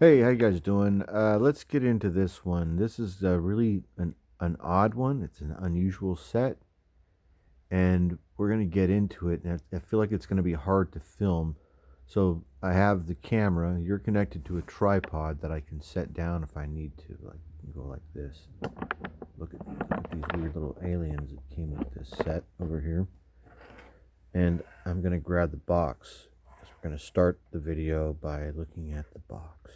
Hey, how you guys doing? Let's get into this one. This is really an odd one. It's an unusual set, and we're gonna get into it. And I feel like it's gonna be hard to film. So I have the camera. You're connected to a tripod that I can set down if I need to. Like you can go like this. Look at these weird little aliens that came with this set over here. And I'm gonna grab the box. So we're gonna start the video by looking at the box.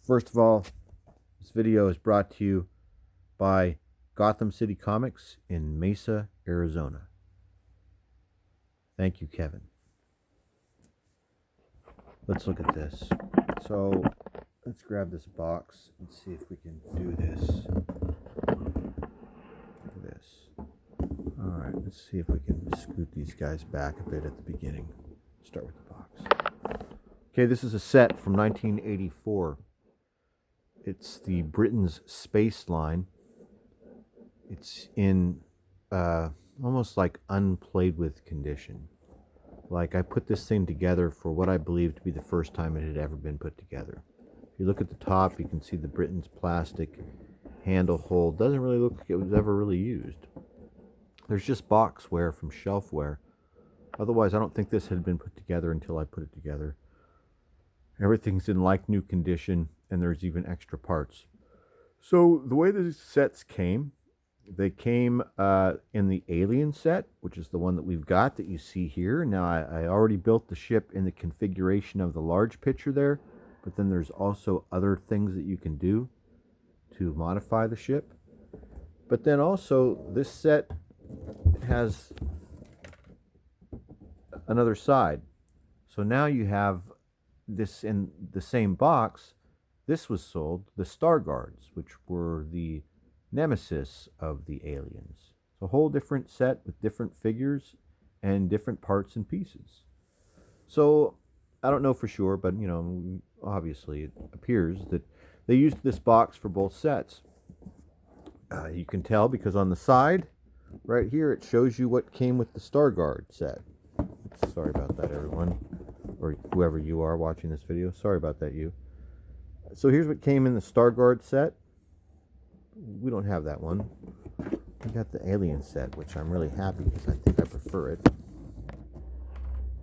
First of all, this video is brought to you by Gotham City Comics in Mesa, Arizona. Thank you, Kevin. Let's look at this. So let's grab this box and see if we can do this. Look at this. All right, let's see if we can scoot these guys back a bit at the beginning. Start with the box. Okay, this is a set from 1984. It's the Britain's Space Line. It's in almost like unplayed with condition. Like I put this thing together for what I believe to be the first time it had ever been put together. If you look at the top, you can see the Britain's plastic handle hole. Doesn't really look like it was ever really used. There's just boxware from shelfware. Otherwise, I don't think this had been put together until I put it together. Everything's in like new condition, and there's even extra parts. So the way these sets came, they came in the Alien set, which is the one that we've got that you see here. Now, I already built the ship in the configuration of the large picture there, but then there's also other things that you can do to modify the ship. But then also, this set has another side. So now you have this in the same box. This was sold, the Star Guards, which were the nemesis of the aliens. It's a whole different set with different figures and different parts and pieces. So I don't know for sure, but obviously it appears that they used this box for both sets. You can tell because on the side, right here, it shows you what came with the Star Guard set. Oops, sorry about that, everyone, or whoever you are watching this video. Sorry about that, you. So here's what came in the Star Guard set. We don't have that one. We got the Alien set, which I'm really happy because I think I prefer it.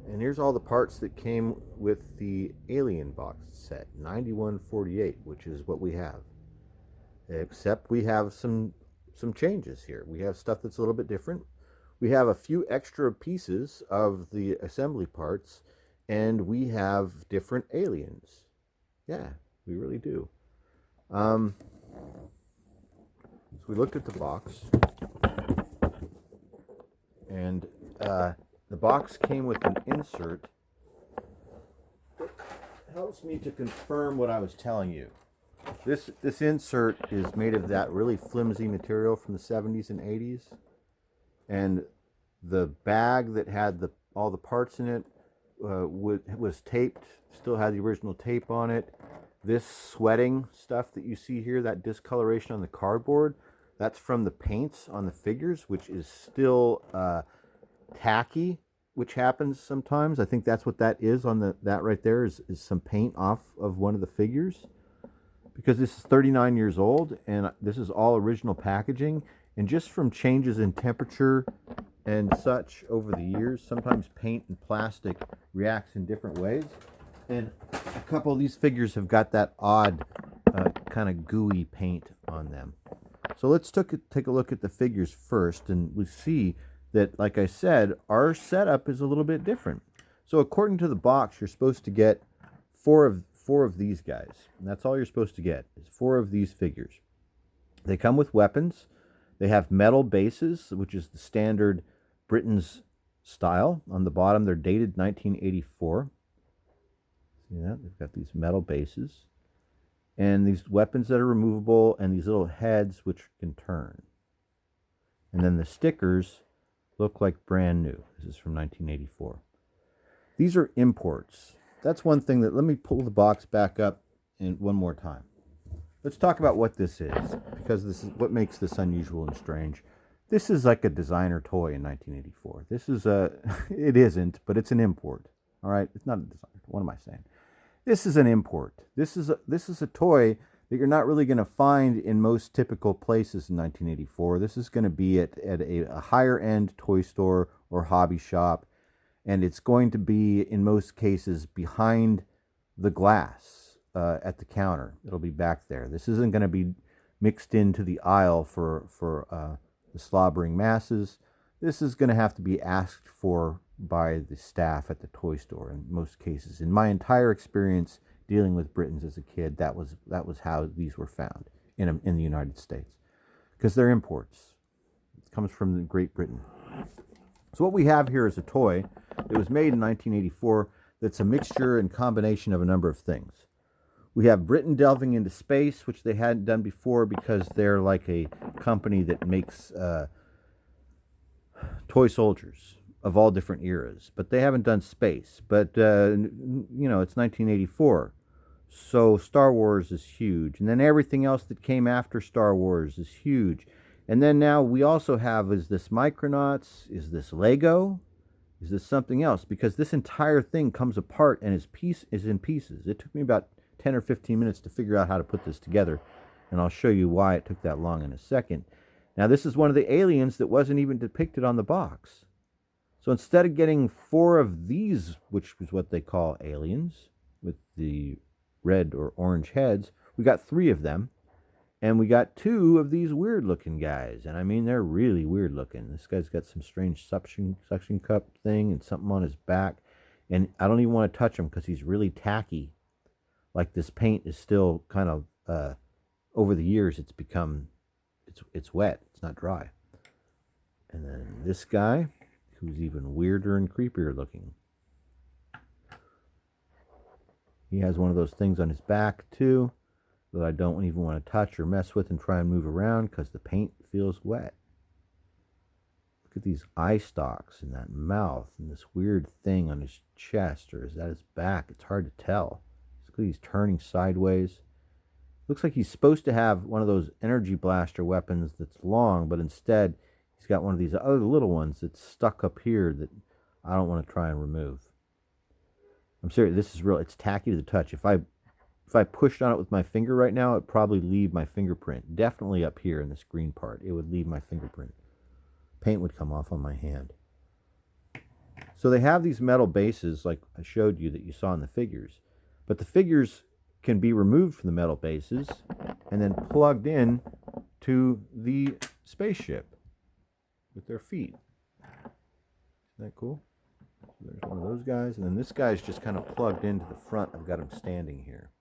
And here's all the parts that came with the Alien box set, 9148, which is what we have. Except we have some changes here. We have stuff that's a little bit different. We have a few extra pieces of the assembly parts, and we have different aliens. Yeah, we really do. So we looked at the box, and the box came with an insert that helps me to confirm what I was telling you. This insert is made of that really flimsy material from the 70s and 80s, and the bag that had all the parts in it was taped, still had the original tape on it. This sweating stuff that you see here, that discoloration on the cardboard, that's from the paints on the figures, which is still tacky, which happens sometimes. I think that's what that is on that right there is some paint off of one of the figures. Because this is 39 years old, and this is all original packaging, and just from changes in temperature and such over the years, sometimes paint and plastic reacts in different ways, and a couple of these figures have got that odd kind of gooey paint on them. So let's take a look at the figures first, and we see that, like I said, our setup is a little bit different. So according to the box, you're supposed to get four of these guys, and that's all you're supposed to get is 4 of these figures. They come with weapons. They have metal bases, which is the standard Britain's style. On the bottom, they're dated 1984. See that? They've got these metal bases and these weapons that are removable, and these little heads which can turn. And then the stickers look like brand new. This is from 1984. These are imports. That's one thing that, let me pull the box back up one more time. Let's talk about what this is, because this is what makes this unusual and strange. This is like a designer toy in 1984. This is it isn't, but it's an import. All right, it's not a designer. What am I saying? This is an import. This is a toy that you're not really going to find in most typical places in 1984. This is going to be at a higher end toy store or hobby shop, and it's going to be in most cases behind the glass at the counter. It'll be back there. This isn't going to be mixed into the aisle for the slobbering masses. This is going to have to be asked for by the staff at the toy store in most cases. In my entire experience dealing with Britons as a kid, that was how these were found in the United States, because they're imports. It comes from Great Britain. So what we have here is a toy that was made in 1984 that's a mixture and combination of a number of things. We have Britain delving into space, which they hadn't done before because they're like a company that makes toy soldiers of all different eras, but they haven't done space. But it's 1984, so Star Wars is huge, and then everything else that came after Star Wars is huge. And then now we also have, is this Micronauts? Is this Lego? Is this something else? Because this entire thing comes apart and is in pieces. It took me about 10 or 15 minutes to figure out how to put this together, and I'll show you why it took that long in a second. Now, this is one of the aliens that wasn't even depicted on the box. So instead of getting 4 of these, which was what they call aliens, with the red or orange heads, we got 3 of them, and we got 2 of these weird-looking guys. And I mean, they're really weird-looking. This guy's got some strange suction cup thing and something on his back, and I don't even want to touch him because he's really tacky. Like this paint is still kind of, over the years, it's become, it's wet. It's not dry. And then this guy, who's even weirder and creepier looking. He has one of those things on his back, too, that I don't even want to touch or mess with and try and move around because the paint feels wet. Look at these eye stalks and that mouth and this weird thing on his chest, or is that his back? It's hard to tell. Look at he's turning sideways. Looks like he's supposed to have one of those energy blaster weapons that's long, but instead he's got one of these other little ones that's stuck up here that I don't want to try and remove. I'm serious, this is real. It's tacky to the touch. If I pushed on it with my finger right now, it'd probably leave my fingerprint. Definitely up here in this green part, it would leave my fingerprint. Paint would come off on my hand. So they have these metal bases like I showed you that you saw in the figures. But the figures can be removed from the metal bases and then plugged in to the spaceship with their feet. Isn't that cool? So there's one of those guys, and then this guy's just kind of plugged into the front. I've got him standing here.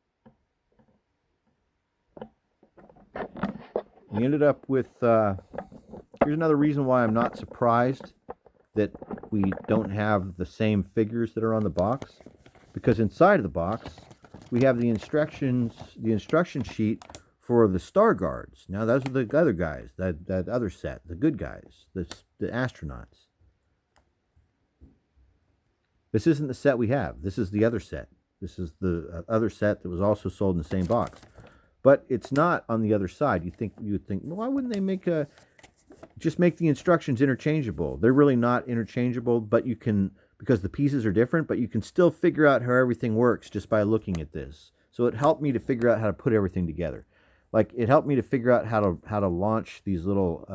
We ended up with, here's another reason why I'm not surprised that we don't have the same figures that are on the box. Because inside of the box, we have the instruction sheet for the Star Guards. Now, those are the other guys, that other set, the good guys, the astronauts. This isn't the set we have. This is the other set. This is the other set that was also sold in the same box. But it's not on the other side. You would think, well, why wouldn't they just make the instructions interchangeable? They're really not interchangeable, but you can, because the pieces are different, but you can still figure out how everything works just by looking at this. So it helped me to figure out how to put everything together. Like, it helped me to figure out how to launch these little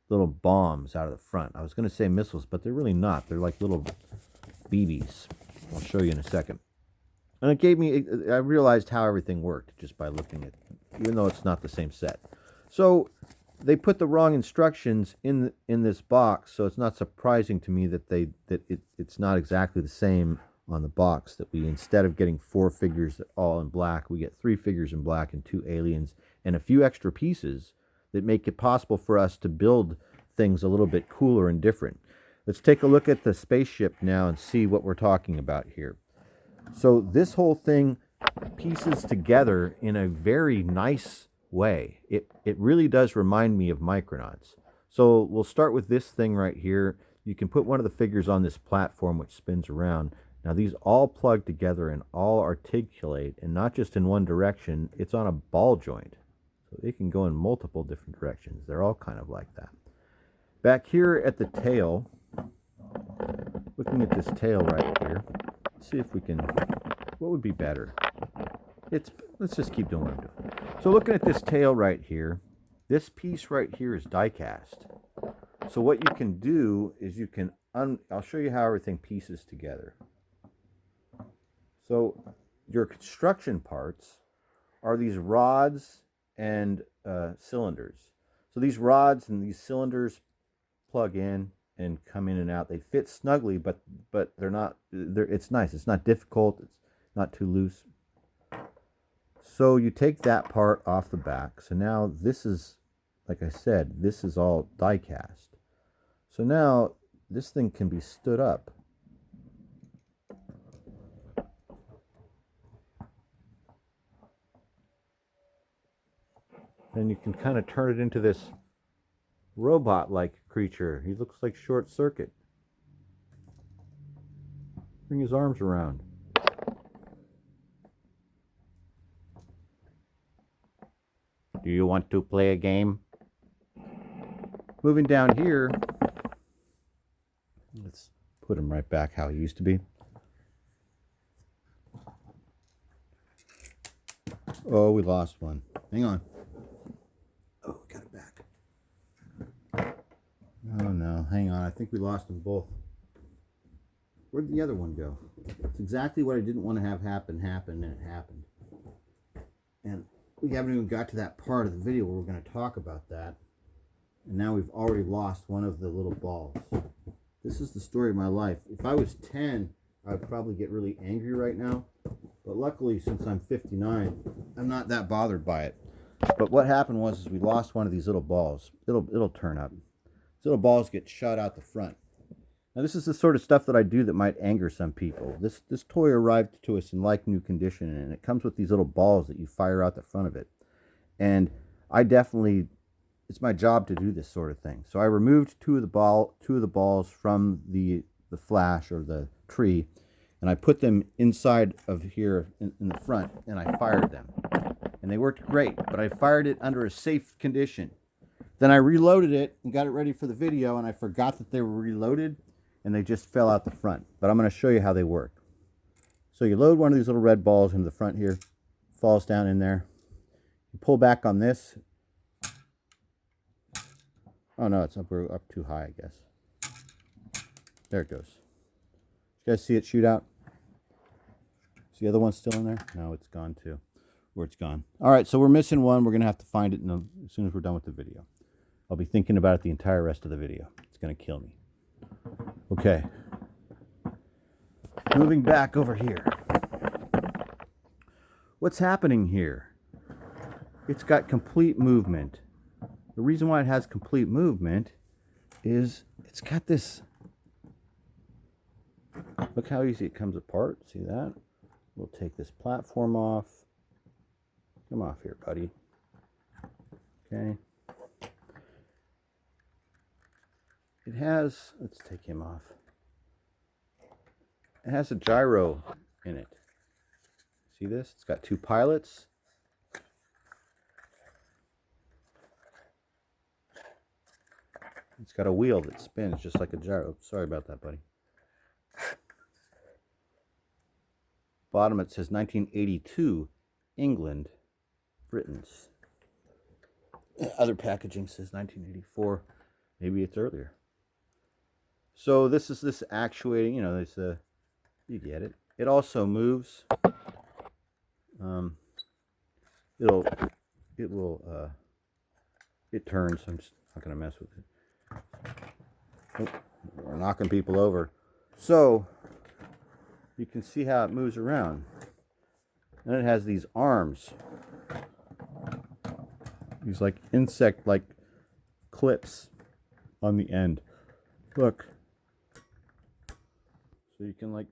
bombs out of the front. I was going to say missiles, but they're really not. They're like little BBs. I'll show you in a second. And it gave me, I realized how everything worked just by looking at it, even though it's not the same set. So they put the wrong instructions in this box, so it's not surprising to me that it's not exactly the same on the box. That we, instead of getting 4 figures all in black, we get 3 figures in black and 2 aliens and a few extra pieces that make it possible for us to build things a little bit cooler and different. Let's take a look at the spaceship now and see what we're talking about here. So this whole thing pieces together in a very nice way. It really does remind me of Micronauts. So we'll start with this thing right here. You can put one of the figures on this platform which spins around. Now these all plug together and all articulate, and not just in one direction. It's on a ball joint. So it can go in multiple different directions. They're all kind of like that. Back here at the tail, looking at this tail right here, Let's see if we can, what would be better? Let's just keep doing what I'm doing. So looking at this tail right here, this piece right here is die cast. So what you can do is you can, I'll show you how everything pieces together. So your construction parts are these rods and cylinders. So these rods and these cylinders plug in and come in and out. They fit snugly, but they're not. It's nice. It's not difficult. It's not too loose. So you take that part off the back. So now this is, like I said, this is all die cast. So now this thing can be stood up. Then you can kind of turn it into this robot-like creature. He looks like Short Circuit. Bring his arms around. Do you want to play a game? Moving down here, let's put him right back how he used to be. Oh, we lost one. Hang on. Oh, we got it back. Oh no, hang on. I think we lost them both. Where'd the other one go? It's exactly what I didn't want to have happen, and it happened. And we haven't even got to that part of the video where we're going to talk about that. And now we've already lost one of the little balls. This is the story of my life. If I was 10, I would probably get really angry right now. But luckily, since I'm 59, I'm not that bothered by it. But what happened was is we lost one of these little balls. It'll turn up. These little balls get shot out the front. Now this is the sort of stuff that I do that might anger some people. This toy arrived to us in like new condition, and it comes with these little balls that you fire out the front of it. And I definitely, it's my job to do this sort of thing. So I removed two of the balls from the flash or the tree, and I put them inside of here in the front, and I fired them. And they worked great, but I fired it under a safe condition. Then I reloaded it and got it ready for the video, and I forgot that they were reloaded, and they just fell out the front. But I'm going to show you how they work. So you load one of these little red balls into the front here, falls down in there. You pull back on this. Oh no, it's up too high, I guess. There it goes. You guys see it shoot out? Is the other one still in there? No, it's gone too. Or it's gone. All right, so we're missing one. We're going to have to find it as soon as we're done with the video. I'll be thinking about it the entire rest of the video. It's going to kill me. Okay. Moving back over here. What's happening here? It's got complete movement. The reason why it has complete movement is it's got this. Look how easy it comes apart. See that? We'll take this platform off. Come off here, buddy. Okay. It has, let's take him off. It has a gyro in it. See this? It's got two pilots. It's got a wheel that spins just like a gyro. Sorry about that, buddy. Bottom it says 1982, England, Britain's. Other packaging says 1984. Maybe it's earlier. So this is this actuating, you know, there's a, you get it. It also moves. It turns. I'm just not going to mess with it. Oh, we're knocking people over. So you can see how it moves around. And it has these arms. These like insect-like clips on the end. Look. So you can like,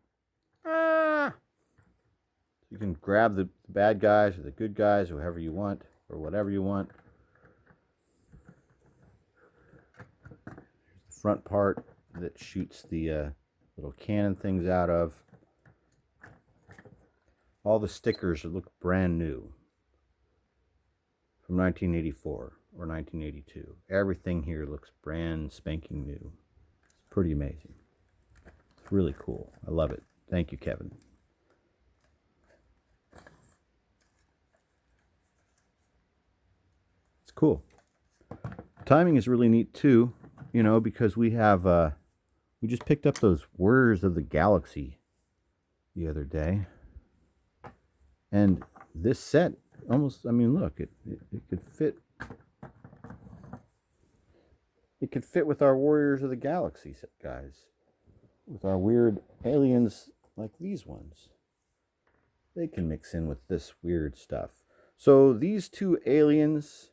you can grab the bad guys or the good guys, or whoever you want, or whatever you want. Here's the front part that shoots the little cannon things out of. All the stickers look brand new from 1984 or 1982. Everything here looks brand spanking new. It's pretty amazing. It's really cool. I love it. Thank you, Kevin. It's cool. Timing is really neat too, you know, because we have we just picked up those Warriors of the Galaxy the other day, and this set almost, I mean, look, it could fit. It could fit with our Warriors of the Galaxy set, guys, with our weird aliens like these ones. They can mix in with this weird stuff. So these two aliens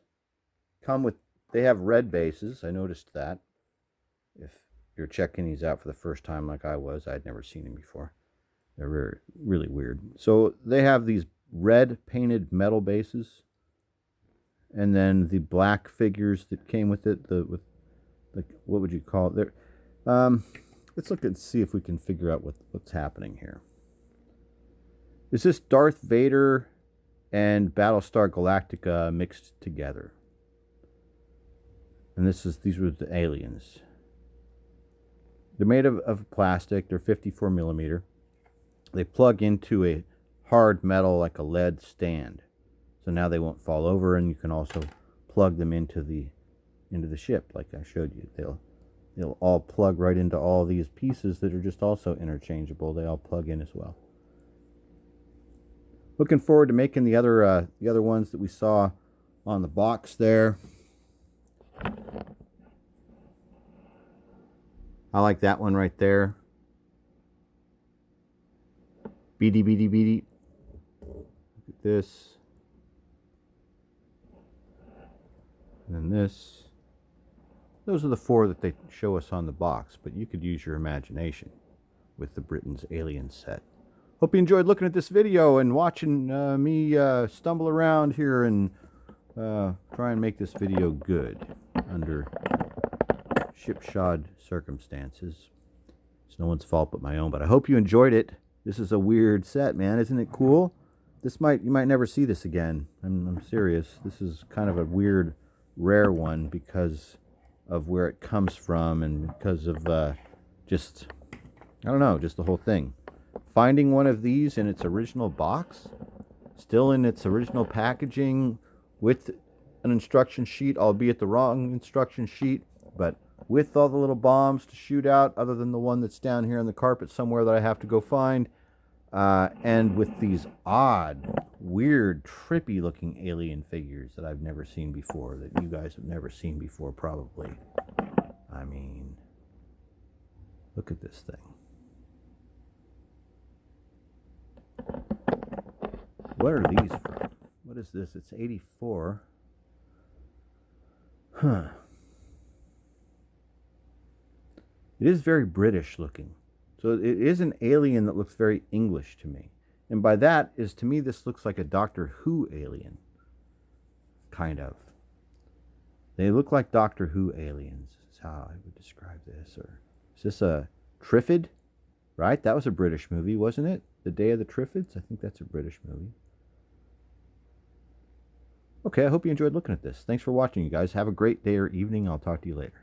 come with, they have red bases. I noticed that. If you're checking these out for the first time like I was, I'd never seen them before. They're really, really weird. So they have these red painted metal bases, and then the black figures that came with it, with like, what would you call it? Let's look and see if we can figure out what's happening here. Is this Darth Vader and Battlestar Galactica mixed together? And these were the aliens. They're made of plastic. They're 54 millimeter. They plug into a hard metal like a lead stand. So now they won't fall over, and you can also plug them into the ship like I showed you. They'll all plug right into all these pieces that are just also interchangeable. They all plug in as well. Looking forward to making the other ones that we saw on the box there. I like that one right there. Beady, beady, beady. Look at this. And then this. Those are the four that they show us on the box, but you could use your imagination with the Britain's Alien set. Hope you enjoyed looking at this video and watching me stumble around here and try and make this video good under shipshod circumstances. It's no one's fault but my own, but I hope you enjoyed it. This is a weird set, man. Isn't it cool? You might never see this again. I'm serious. This is kind of a weird, rare one because of where it comes from and because of just, I don't know, just the whole thing. Finding one of these in its original box, still in its original packaging, with an instruction sheet, albeit the wrong instruction sheet, but with all the little bombs to shoot out, other than the one that's down here on the carpet somewhere that I have to go find, and with these odd, weird, trippy looking alien figures that I've never seen before, that you guys have never seen before probably. I mean, look at this thing. What are these from? What is this? It's 84. Huh. It is very British looking. So it is an alien that looks very English to me. And by that is, to me, this looks like a Doctor Who alien. Kind of. They look like Doctor Who aliens, is how I would describe this. Or is this a Trifid? Right? That was a British movie, wasn't it? The Day of the Triffids? I think that's a British movie. Okay, I hope you enjoyed looking at this. Thanks for watching, you guys. Have a great day or evening. I'll talk to you later.